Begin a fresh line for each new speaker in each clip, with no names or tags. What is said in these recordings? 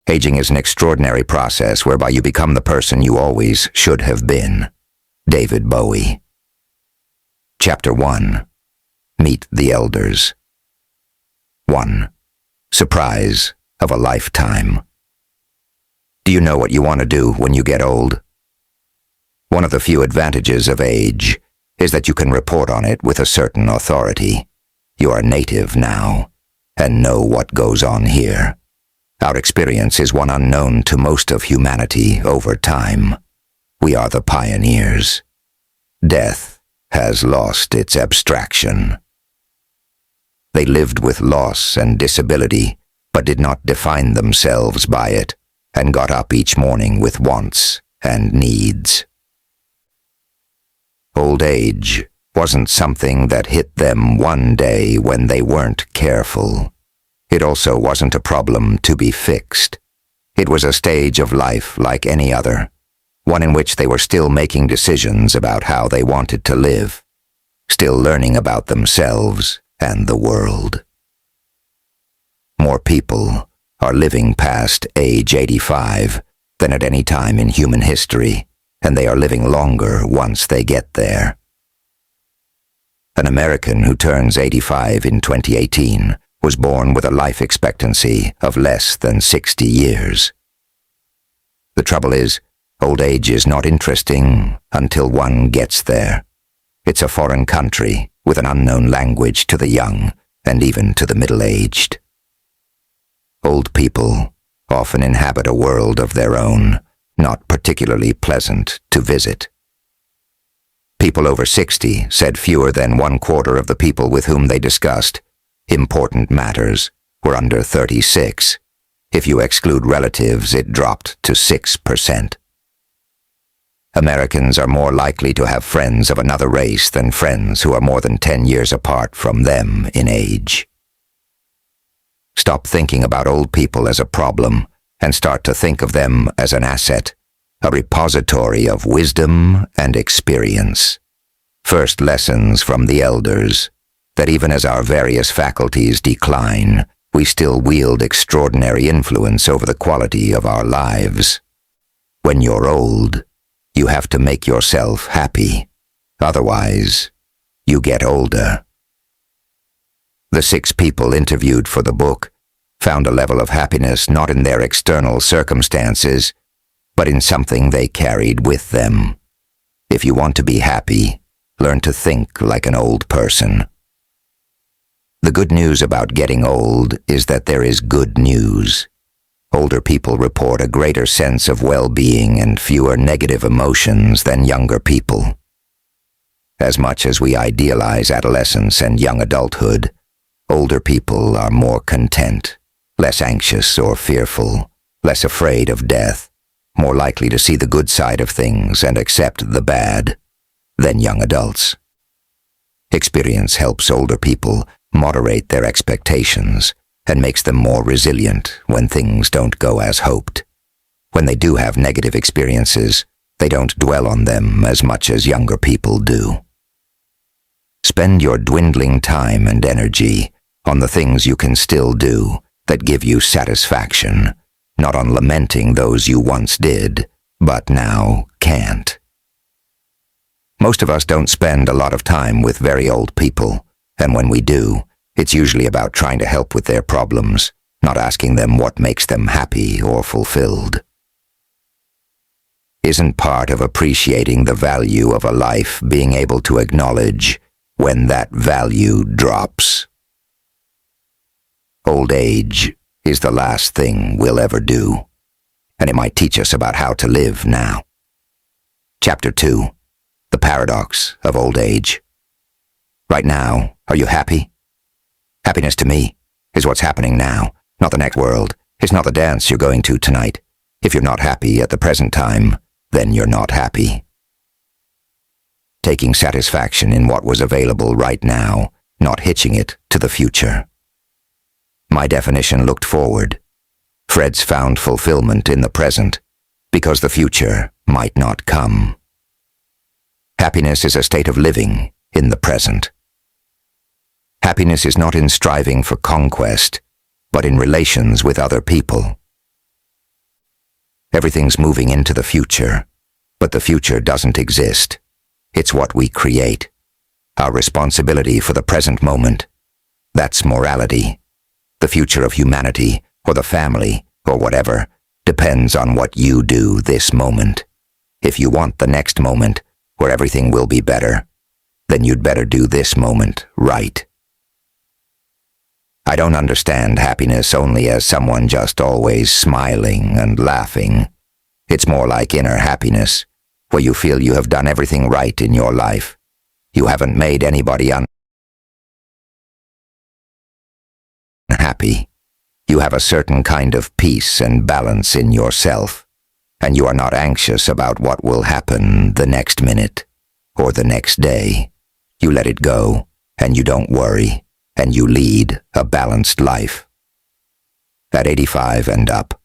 Aging is an extraordinary process whereby you become the person you always should have been. David Bowie. Chapter 1. Meet the Elders. 1. Surprise of a lifetime. Do you know what you want to do when you get old? One of the few advantages of age is that you can report on it with a certain authority. You are native now, and know what goes on here. Our experience is one unknown to most of humanity over time. We are the pioneers. Death has lost its abstraction. They lived with loss and disability, but did not define themselves by it, and got up each morning with wants and needs. Old age wasn't something that hit them one day when they weren't careful. It also wasn't a problem to be fixed. It was a stage of life like any other, one in which they were still making decisions about how they wanted to live, still learning about themselves and the world. More people are living past age 85 than at any time in human history, and they are living longer once they get there. An American who turns 85 in 2018 was born with a life expectancy of less than 60 years. The trouble is, old age is not interesting until one gets there. It's a foreign country with an unknown language to the young and even to the middle-aged. Old people often inhabit a world of their own, not particularly pleasant to visit. People over 60 said fewer than 1/4 of the people with whom they discussed important matters were under 36. If you exclude relatives, it dropped to 6%. Americans are more likely to have friends of another race than friends who are more than 10 years apart from them in age. Stop thinking about old people as a problem and start to think of them as an asset, a repository of wisdom and experience. First lessons from the elders, that even as our various faculties decline, we still wield extraordinary influence over the quality of our lives. When you're old, you have to make yourself happy. Otherwise, you get older. The 6 people interviewed for the book found a level of happiness not in their external circumstances, but in something they carried with them. If you want to be happy, learn to think like an old person. The good news about getting old is that there is good news. Older people report a greater sense of well-being and fewer negative emotions than younger people. As much as we idealize adolescence and young adulthood, older people are more content, less anxious or fearful, less afraid of death, more likely to see the good side of things and accept the bad than young adults. Experience helps older people moderate their expectations and makes them more resilient when things don't go as hoped. When they do have negative experiences, they don't dwell on them as much as younger people do. Spend your dwindling time and energy on the things you can still do that give you satisfaction, not on lamenting those you once did, but now can't. Most of us don't spend a lot of time with very old people, and when we do, it's usually about trying to help with their problems, not asking them what makes them happy or fulfilled. Isn't part of appreciating the value of a life being able to acknowledge when that value drops? Old age is the last thing we'll ever do, and it might teach us about how to live now. Chapter 2. The Paradox of Old Age. Right now, are you happy? Happiness to me is what's happening now, not the next world. It's not the dance you're going to tonight. If you're not happy at the present time, then you're not happy. Taking satisfaction in what was available right now, not hitching it to the future. My definition looked forward. Fred's found fulfillment in the present, because the future might not come. Happiness is a state of living in the present. Happiness is not in striving for conquest, but in relations with other people. Everything's moving into the future, but the future doesn't exist. It's what we create. Our responsibility for the present moment. That's morality. The future of humanity, or the family, or whatever, depends on what you do this moment. If you want the next moment, where everything will be better, then you'd better do this moment right. I don't understand happiness only as someone just always smiling and laughing. It's more like inner happiness, where you feel you have done everything right in your life. You haven't made anybody unhappy. You have a certain kind of peace and balance in yourself, and you are not anxious about what will happen the next minute or the next day. You let it go, and you don't worry, and you lead a balanced life. At 85 and up,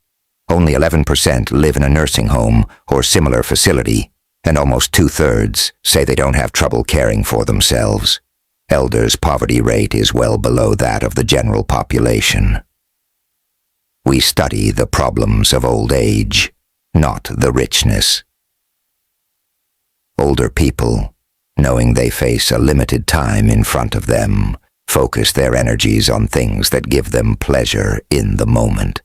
only 11% live in a nursing home or similar facility, and almost 2/3 say they don't have trouble caring for themselves. Elders' poverty rate is well below that of the general population. We study the problems of old age, not the richness. Older people, knowing they face a limited time in front of them, focus their energies on things that give them pleasure in the moment,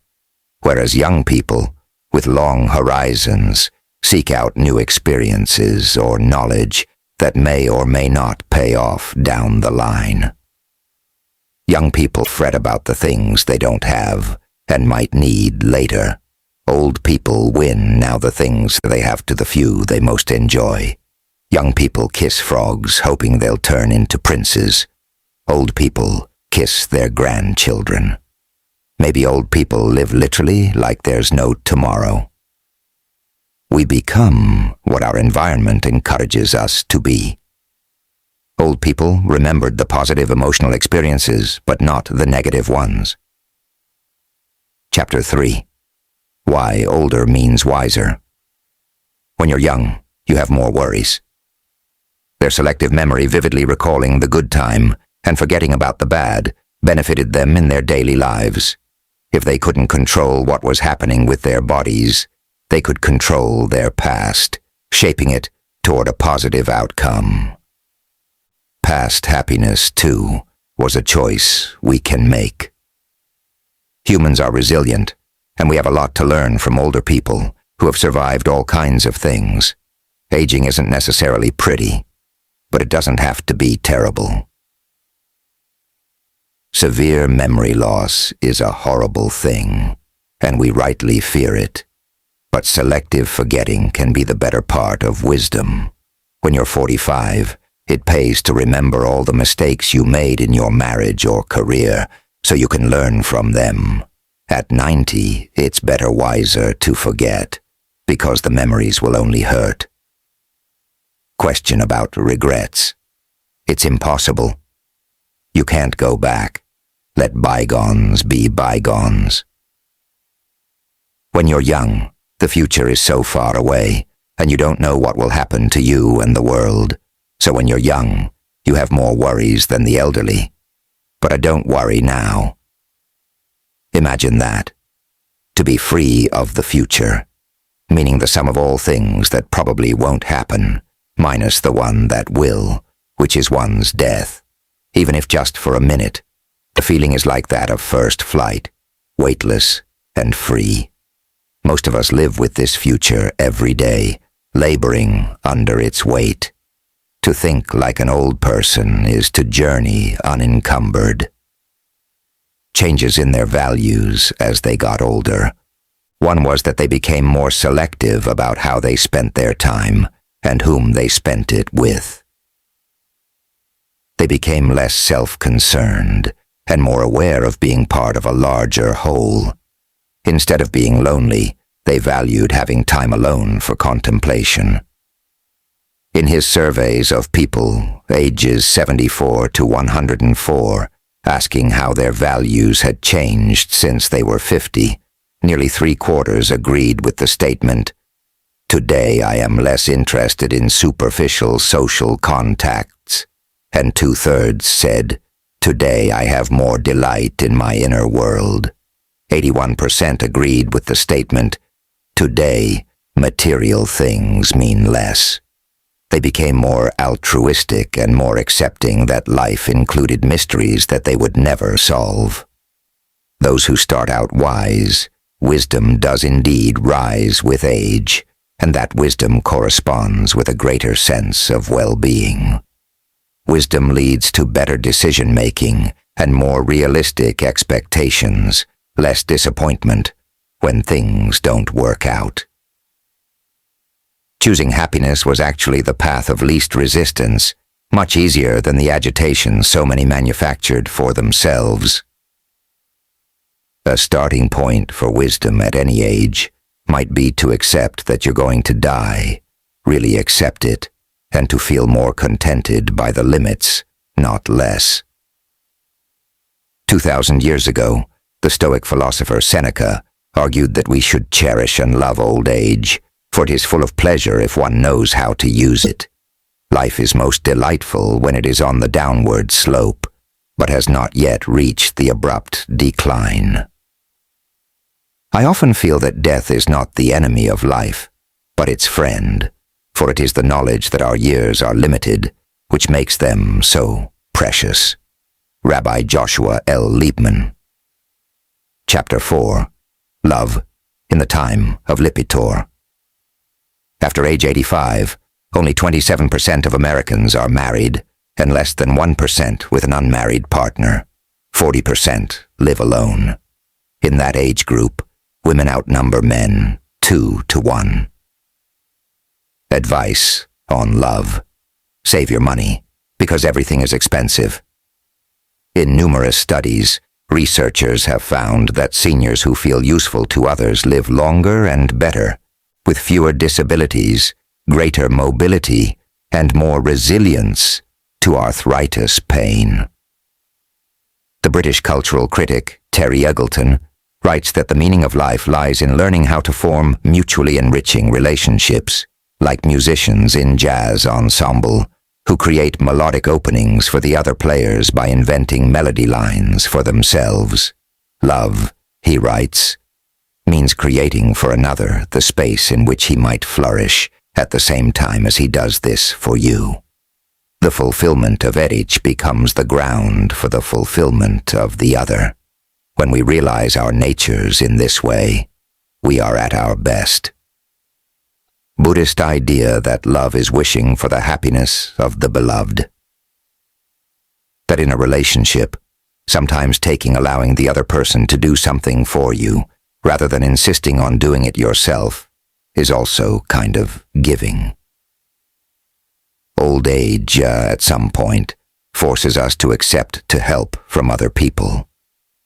whereas young people, with long horizons, seek out new experiences or knowledge that may or may not pay off down the line. Young people fret about the things they don't have and might need later. Old people win now the things they have to the few they most enjoy. Young people kiss frogs hoping they'll turn into princes. Old people kiss their grandchildren. Maybe old people live literally like there's no tomorrow. We become what our environment encourages us to be. Old people remembered the positive emotional experiences, but not the negative ones. Chapter 3. Why older means wiser. When you're young, you have more worries. Their selective memory vividly recalling the good time and forgetting about the bad benefited them in their daily lives. If they couldn't control what was happening with their bodies, they could control their past, shaping it toward a positive outcome. Past happiness, too, was a choice we can make. Humans are resilient, and we have a lot to learn from older people who have survived all kinds of things. Aging isn't necessarily pretty, but it doesn't have to be terrible. Severe memory loss is a horrible thing, and we rightly fear it. But selective forgetting can be the better part of wisdom. When you're 45, it pays to remember all the mistakes you made in your marriage or career, so you can learn from them. At 90, it's better wiser to forget, because the memories will only hurt. Question about regrets. It's impossible. You can't go back. Let bygones be bygones. When you're young, the future is so far away, and you don't know what will happen to you and the world. So when you're young, you have more worries than the elderly. But I don't worry now. Imagine that. To be free of the future, meaning the sum of all things that probably won't happen, minus the one that will, which is one's death. Even if just for a minute, the feeling is like that of first flight, weightless and free. Most of us live with this future every day, laboring under its weight. To think like an old person is to journey unencumbered. Changes in their values as they got older. One was that they became more selective about how they spent their time and whom they spent it with. They became less self-concerned and more aware of being part of a larger whole. Instead of being lonely, they valued having time alone for contemplation. In his surveys of people ages 74 to 104, asking how their values had changed since they were 50, nearly 3/4 agreed with the statement, "Today I am less interested in superficial social contacts," and 2/3 said, "Today I have more delight in my inner world." 81% agreed with the statement, Today, material things mean less. They became more altruistic and more accepting that life included mysteries that they would never solve. Those who start out wise, wisdom does indeed rise with age, and that wisdom corresponds with a greater sense of well-being. Wisdom leads to better decision-making and more realistic expectations, less disappointment when things don't work out. Choosing happiness was actually the path of least resistance, much easier than the agitation so many manufactured for themselves. A starting point for wisdom at any age might be to accept that you're going to die, really accept it, and to feel more contented by the limits, not less. 2,000 years ago, the Stoic philosopher Seneca argued that we should cherish and love old age, for it is full of pleasure if one knows how to use it. Life is most delightful when it is on the downward slope, but has not yet reached the abrupt decline. I often feel that death is not the enemy of life, but its friend, for it is the knowledge that our years are limited, which makes them so precious. Rabbi Joshua L. Liebman. Chapter 4. Love in the Time of Lipitor. After age 85, only 27% of Americans are married, and less than 1% with an unmarried partner. 40% live alone. In that age group, women outnumber men 2 to 1. Advice on love. Save your money, because everything is expensive. In numerous studies, researchers have found that seniors who feel useful to others live longer and better, with fewer disabilities, greater mobility, and more resilience to arthritis pain. The British cultural critic Terry Eggleton writes that the meaning of life lies in learning how to form mutually enriching relationships, like musicians in jazz ensemble, who create melodic openings for the other players by inventing melody lines for themselves. Love, he writes, means creating for another the space in which he might flourish at the same time as he does this for you. The fulfillment of each becomes the ground for the fulfillment of the other. When we realize our natures in this way, we are at our best. Buddhist idea that love is wishing for the happiness of the beloved. That in a relationship, sometimes allowing the other person to do something for you, rather than insisting on doing it yourself, is also kind of giving. Old age, at some point, forces us to accept to help from other people.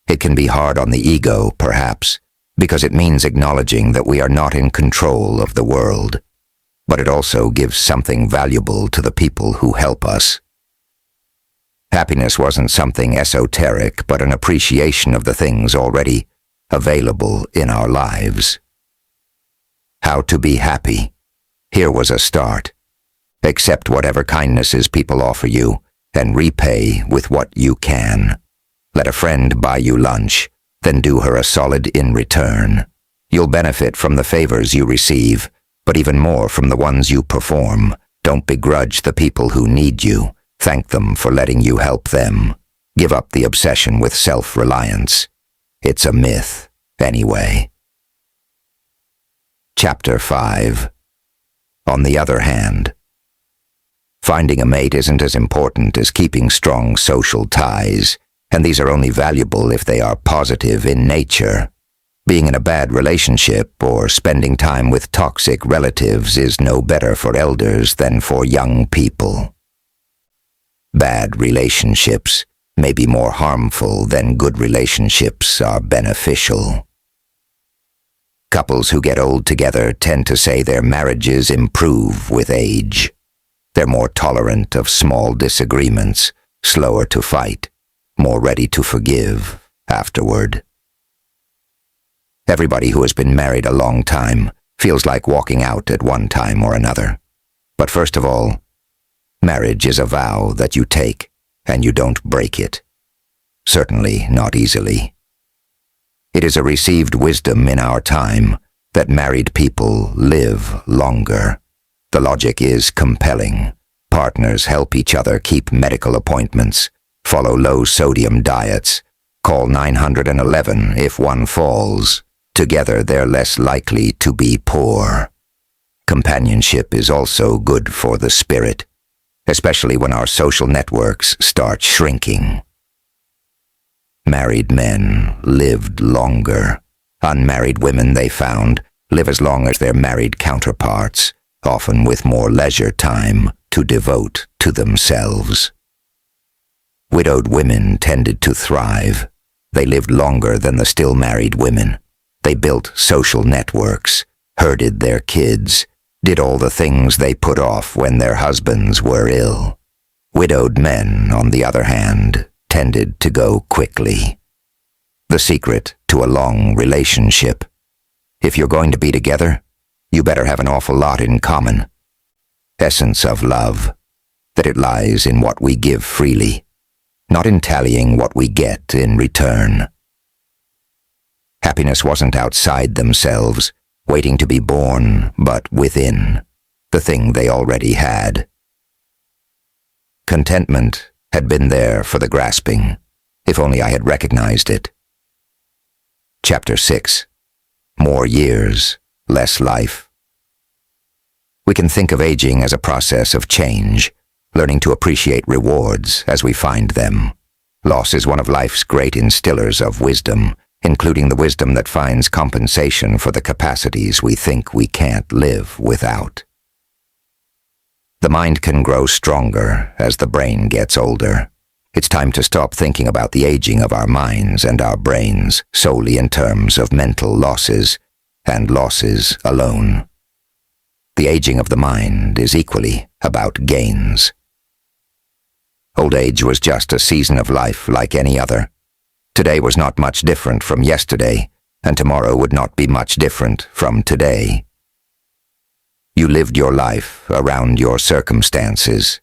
It can be hard on the ego, perhaps, because it means acknowledging that we are not in control of the world, but it also gives something valuable to the people who help us. Happiness wasn't something esoteric, but an appreciation of the things already available in our lives. How to be happy. Here was a start. Accept whatever kindnesses people offer you, and repay with what you can. Let a friend buy you lunch, then do her a solid in return. You'll benefit from the favors you receive, but even more from the ones you perform. Don't begrudge the people who need you. Thank them for letting you help them. Give up the obsession with self-reliance. It's a myth, anyway. Chapter 5. On the other hand. Finding a mate isn't as important as keeping strong social ties, and these are only valuable if they are positive in nature. Being in a bad relationship or spending time with toxic relatives is no better for elders than for young people. Bad relationships may be more harmful than good relationships are beneficial. Couples who get old together tend to say their marriages improve with age. They're more tolerant of small disagreements, slower to fight, more ready to forgive afterward. Everybody who has been married a long time feels like walking out at one time or another. But first of all, marriage is a vow that you take, and you don't break it. Certainly not easily. It is a received wisdom in our time that married people live longer. The logic is compelling. Partners help each other keep medical appointments, follow low-sodium diets, call 911 if one falls. Together they're less likely to be poor. Companionship is also good for the spirit, especially when our social networks start shrinking. Married men lived longer. Unmarried women, they found, live as long as their married counterparts, often with more leisure time to devote to themselves. Widowed women tended to thrive. They lived longer than the still married women. They built social networks, herded their kids, did all the things they put off when their husbands were ill. Widowed men, on the other hand, tended to go quickly. The secret to a long relationship: if you're going to be together, you better have an awful lot in common. Essence of love, that it lies in what we give freely, not in tallying what we get in return. Happiness wasn't outside themselves, waiting to be born, but within, the thing they already had. Contentment had been there for the grasping, if only I had recognized it. Chapter 6. More years, less life. We can think of aging as a process of change, learning to appreciate rewards as we find them. Loss is one of life's great instillers of wisdom, including the wisdom that finds compensation for the capacities we think we can't live without. The mind can grow stronger as the brain gets older. It's time to stop thinking about the aging of our minds and our brains solely in terms of mental losses, and losses alone. The aging of the mind is equally about gains. Old age was just a season of life like any other. Today was not much different from yesterday, and tomorrow would not be much different from today. You lived your life around your circumstances.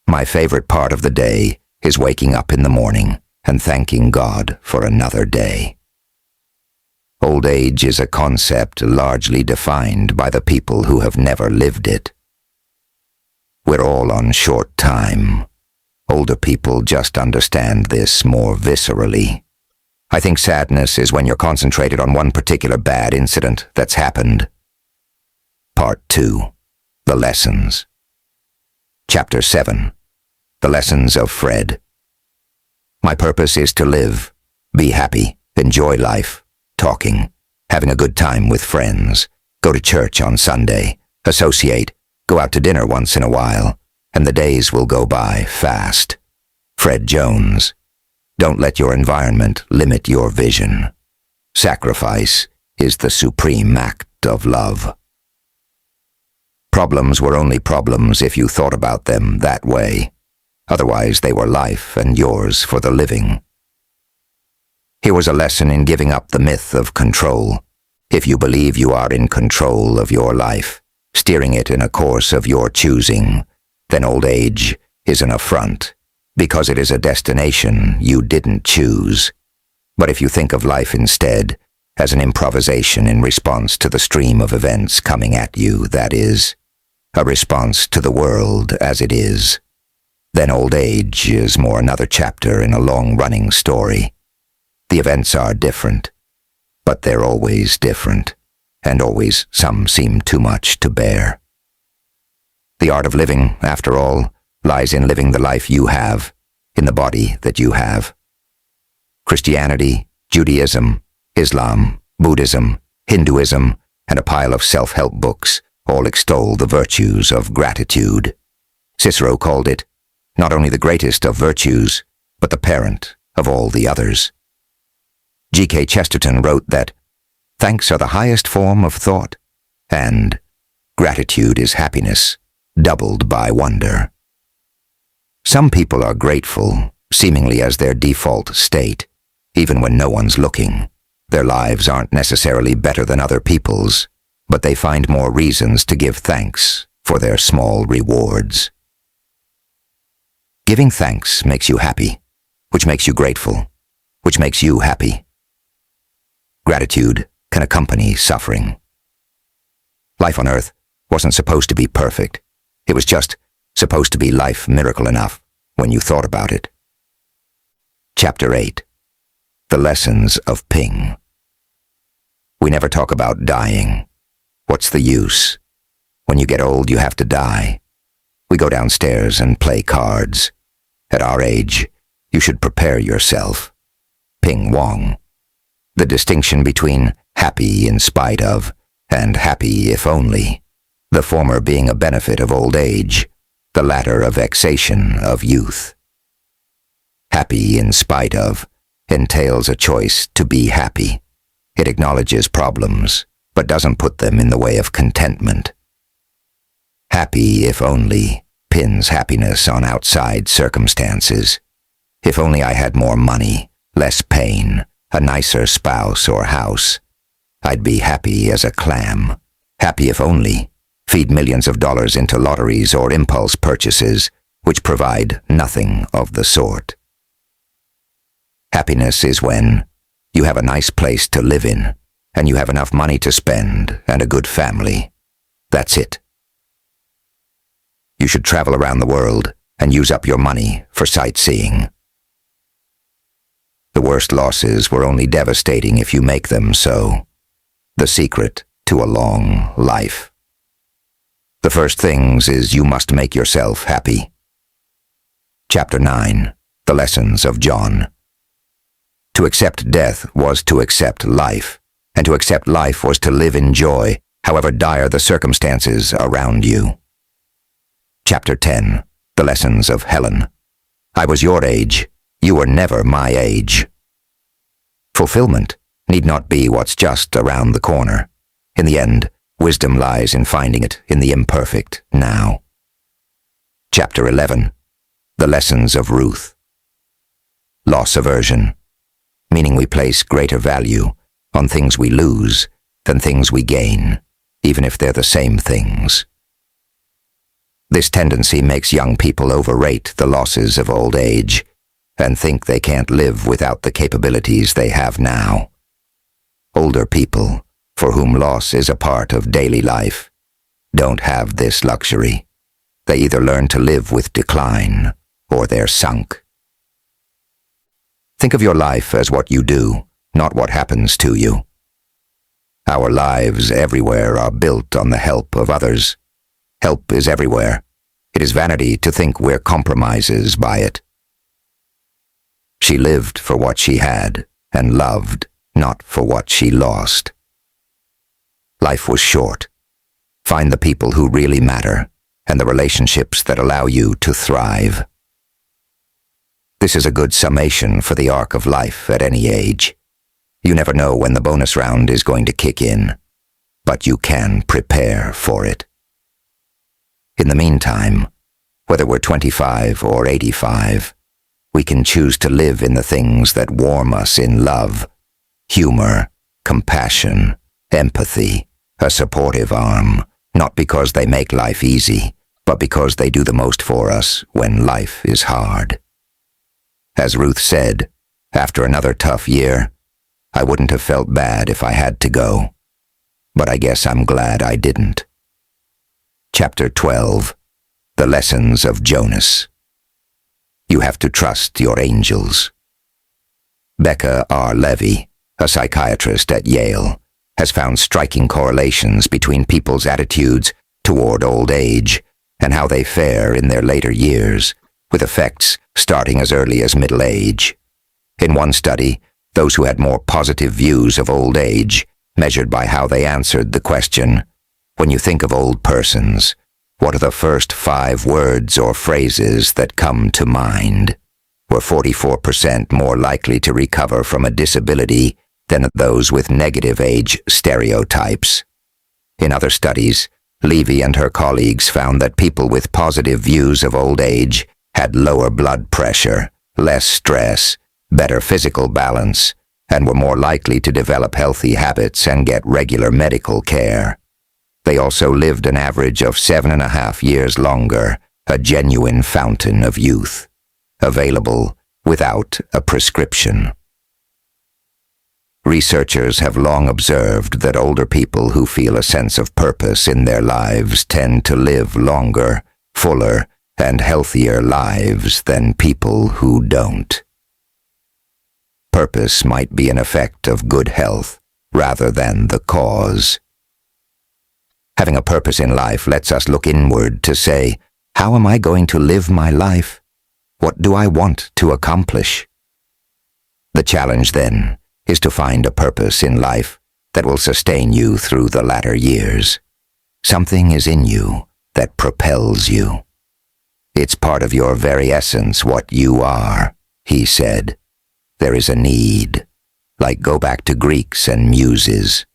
My favorite part of the day is waking up in the morning and thanking God for another day. Old age is a concept largely defined by the people who have never lived it. We're all on short time. Older people just understand this more viscerally. I think sadness is when you're concentrated on one particular bad incident that's happened. Part 2. The Lessons. Chapter 7. The Lessons of Fred. My purpose is to live, be happy, enjoy life, talking, having a good time with friends, go to church on Sunday, associate, go out to dinner once in a while, and the days will go by fast. Fred Jones. Don't let your environment limit your vision. Sacrifice is the supreme act of love. Problems were only problems if you thought about them that way. Otherwise, they were life and yours for the living. Here was a lesson in giving up the myth of control. If you believe you are in control of your life, steering it in a course of your choosing, then old age is an affront, because it is a destination you didn't choose. But if you think of life instead as an improvisation in response to the stream of events coming at you, that is, a response to the world as it is, then old age is more another chapter in a long-running story. The events are different, but they're always different, and always some seem too much to bear. The art of living, after all, lies in living the life you have, in the body that you have. Christianity, Judaism, Islam, Buddhism, Hinduism, and a pile of self-help books all extol the virtues of gratitude. Cicero called it not only the greatest of virtues, but the parent of all the others. G.K. Chesterton wrote that thanks are the highest form of thought, and gratitude is happiness, doubled by wonder. Some people are grateful, seemingly as their default state, even when no one's looking. Their lives aren't necessarily better than other people's, but they find more reasons to give thanks for their small rewards. Giving thanks makes you happy, which makes you grateful, which makes you happy. Gratitude can accompany suffering. Life on Earth wasn't supposed to be perfect. It was just supposed to be life miracle enough when you thought about it. Chapter 8. The Lessons of Ping. We never talk about dying. What's the use? When you get old, you have to die. We go downstairs and play cards. At our age, you should prepare yourself. Ping Wong. The distinction between happy in spite of and happy if only, the former being a benefit of old age, the latter a vexation of youth. Happy in spite of entails a choice to be happy. It acknowledges problems, but doesn't put them in the way of contentment. Happy if only pins happiness on outside circumstances. If only I had more money, less pain, a nicer spouse or house, I'd be happy as a clam. Happy if only feed millions of dollars into lotteries or impulse purchases, which provide nothing of the sort. Happiness is when you have a nice place to live in, and you have enough money to spend and a good family. That's it. You should travel around the world and use up your money for sightseeing. The worst losses were only devastating if you make them so. The secret to a long life. The first things is you must make yourself happy. Chapter 9. The Lessons of John. To accept death was to accept life, and to accept life was to live in joy, however dire the circumstances around you. Chapter 10. The Lessons of Helen. I was your age. You were never my age. Fulfillment need not be what's just around the corner. In the end, wisdom lies in finding it in the imperfect now. Chapter 11. The Lessons of Ruth. Loss aversion, meaning we place greater value on things we lose than things we gain, even if they're the same things. This tendency makes young people overrate the losses of old age and think they can't live without the capabilities they have now. Older people, for whom loss is a part of daily life, don't have this luxury. They either learn to live with decline or they're sunk. Think of your life as what you do, not what happens to you. Our lives everywhere are built on the help of others. Help is everywhere. It is vanity to think we're compromises by it. She lived for what she had and loved not for what she lost. Life was short. Find the people who really matter and the relationships that allow you to thrive. This is a good summation for the arc of life at any age. You never know when the bonus round is going to kick in, but you can prepare for it. In the meantime, whether we're 25 or 85, we can choose to live in the things that warm us in love, humor, compassion, empathy, a supportive arm, not because they make life easy, but because they do the most for us when life is hard. As Ruth said, after another tough year, I wouldn't have felt bad if I had to go, but I guess I'm glad I didn't. Chapter 12. The Lessons of Jonas. You have to trust your angels. Becca R. Levy, a psychiatrist at Yale, has found striking correlations between people's attitudes toward old age and how they fare in their later years, with effects starting as early as middle age. In one study, those who had more positive views of old age, measured by how they answered the question, "When you think of old persons, what are the first 5 words or phrases that come to mind?" were 44% more likely to recover from a disability than those with negative age stereotypes. In other studies, Levy and her colleagues found that people with positive views of old age had lower blood pressure, less stress, better physical balance, and were more likely to develop healthy habits and get regular medical care. They also lived an average of 7.5 years longer, a genuine fountain of youth, available without a prescription. Researchers have long observed that older people who feel a sense of purpose in their lives tend to live longer, fuller, and healthier lives than people who don't. Purpose might be an effect of good health rather than the cause. Having a purpose in life lets us look inward to say, how am I going to live my life? What do I want to accomplish? The challenge, then, is to find a purpose in life that will sustain you through the latter years. Something is in you that propels you. It's part of your very essence what you are, he said. There is a need. Like go back to Greeks and muses.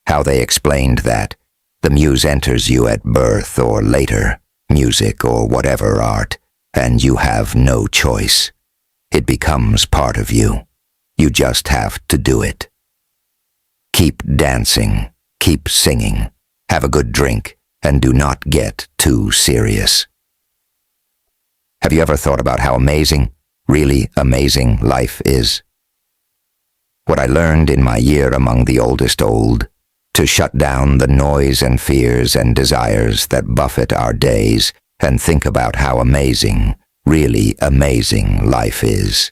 How they explained that. The muse enters you at birth or later, music or whatever art, and you have no choice. It becomes part of you. You just have to do it. Keep dancing, keep singing, have a good drink, and do not get too serious. Have you ever thought about how amazing, really amazing life is? What I learned in my year among the oldest old, to shut down the noise and fears and desires that buffet our days and think about how amazing, really amazing life is.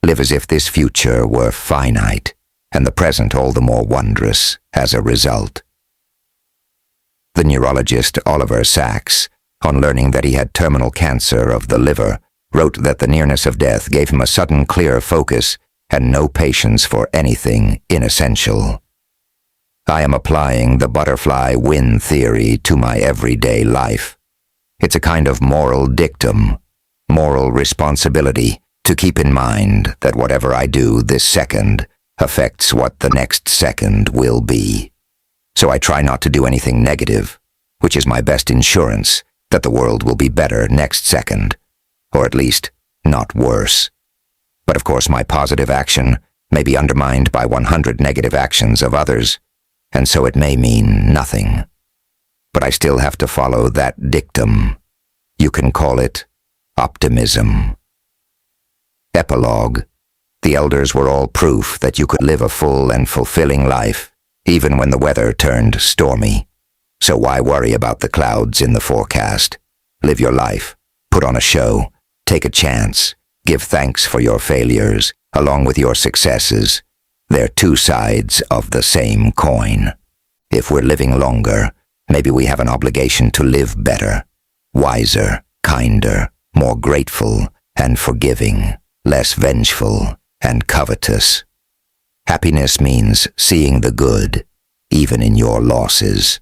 Live as if this future were finite, and the present all the more wondrous as a result. The neurologist Oliver Sacks, on learning that he had terminal cancer of the liver, wrote that the nearness of death gave him a sudden clear focus and no patience for anything inessential. I am applying the butterfly wing theory to my everyday life. It's a kind of moral dictum, moral responsibility, to keep in mind that whatever I do this second affects what the next second will be. So I try not to do anything negative, which is my best insurance that the world will be better next second, or at least not worse. But of course my positive action may be undermined by 100 negative actions of others, and so it may mean nothing. But I still have to follow that dictum. You can call it optimism. Epilogue. The elders were all proof that you could live a full and fulfilling life, even when the weather turned stormy. So why worry about the clouds in the forecast? Live your life, put on a show, take a chance, give thanks for your failures, along with your successes. They're two sides of the same coin. If we're living longer, maybe we have an obligation to live better, wiser, kinder, more grateful and forgiving, less vengeful and covetous. Happiness means seeing the good, even in your losses.